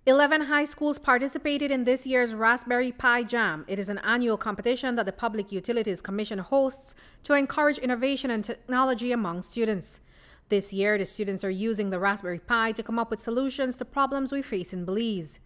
11 high schools participated in this year's Raspberry Pi Jam. It is an annual competition that the Public Utilities Commission hosts to encourage innovation and technology among students. This year, the students are using the Raspberry Pi to come up with solutions to problems we face in Belize.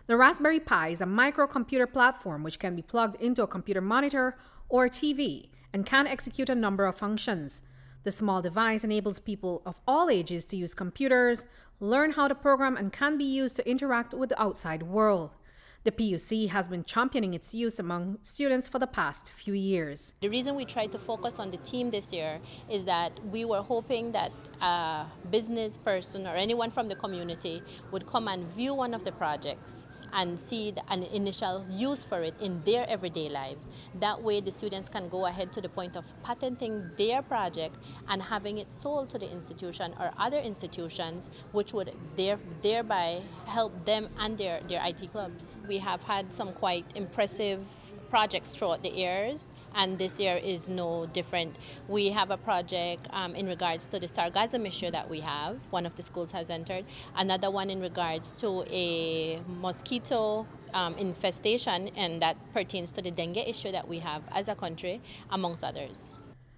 The Raspberry Pi is a microcomputer platform which can be plugged into a computer monitor or TV and can execute a number of functions. The small device enables people of all ages to use computers, learn how to program, and can be used to interact with the outside world. The PUC has been championing its use among students for the past few years. The reason we tried to focus on the team this year is that we were hoping that a business person or anyone from the community would come and view one of the projects and see an initial use for it in their everyday lives. That way the students can go ahead to the point of patenting their project and having it sold to the institution or other institutions, which would thereby help them and their IT clubs. We have had some quite impressive projects throughout the years, and this year is no different. We have a project in regards to the sargassum issue that we have. One of the schools has entered. Another one in regards to a mosquito infestation, and that pertains to the dengue issue that we have as a country, amongst others.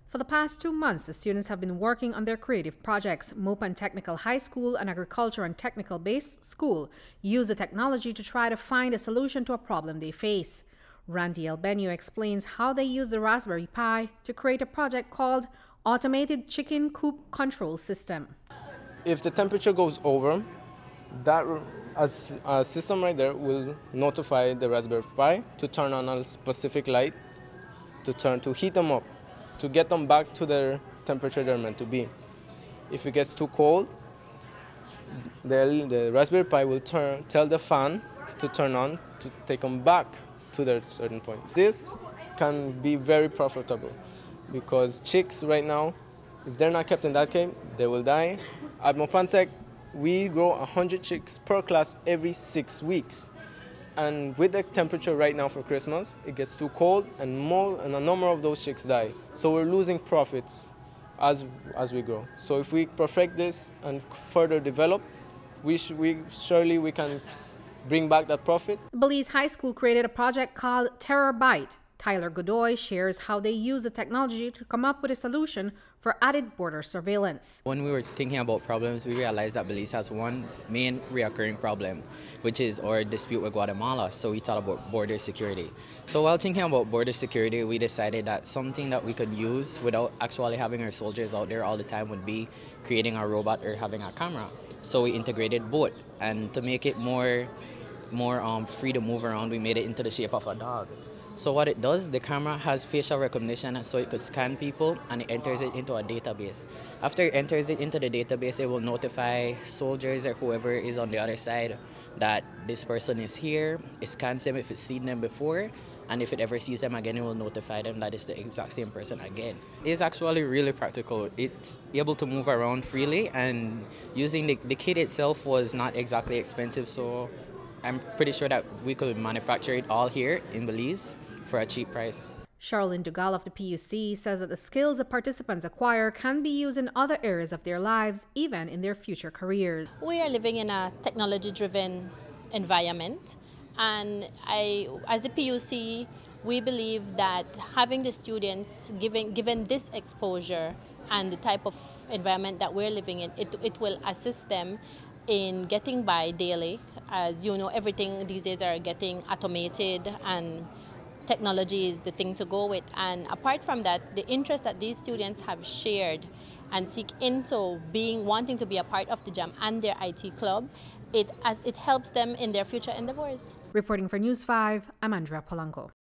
For the past 2 months, the students have been working on their creative projects. Mopan Technical High School, an agriculture and technical-based school, use the technology to try to find a solution to a problem they face. Randy Elbenio explains how they use the Raspberry Pi to create a project called Automated Chicken Coop Control System. If the temperature goes over, that a system right there will notify the Raspberry Pi to turn on a specific light to heat them up, to get them back to their temperature they're meant to be. If it gets too cold, the Raspberry Pi will tell the fan to turn on to take them back to their certain point. This can be very profitable because chicks right now, if they're not kept in that cage, they will die. At Mopantech, we grow 100 chicks per class every 6 weeks. And with the temperature right now for Christmas, it gets too cold and a number of those chicks die. So we're losing profits as we grow. So if we perfect this and further develop, surely we can bring back that profit. Belize High School created a project called Terabyte. Tyler Godoy shares how they use the technology to come up with a solution for added border surveillance. When we were thinking about problems, we realized that Belize has one main reoccurring problem, which is our dispute with Guatemala. So we thought about border security. So while thinking about border security, we decided that something that we could use without actually having our soldiers out there all the time would be creating a robot or having a camera. So we integrated both, and to make it more free to move around, we made it into the shape of a dog. So what it does, the camera has facial recognition, so it could scan people and it enters it into a database. After it enters it into the database, it will notify soldiers or whoever is on the other side that this person is here. It scans them if it's seen them before, and if it ever sees them again, it will notify them that it's the exact same person again. It's actually really practical. It's able to move around freely, and using the kit itself was not exactly expensive, so I'm pretty sure that we could manufacture it all here in Belize for a cheap price. Charlene Dugal of the PUC says that the skills the participants acquire can be used in other areas of their lives, even in their future careers. We are living in a technology-driven environment, and as the PUC, we believe that having the students given this exposure and the type of environment that we're living in, it will assist them in getting by daily. As you know, everything these days are getting automated, and technology is the thing to go with. And apart from that, the interest that these students have shared and seek into wanting to be a part of the Jam and their IT club, it helps them in their future endeavors. Reporting for News 5, I'm Andrea Polanco.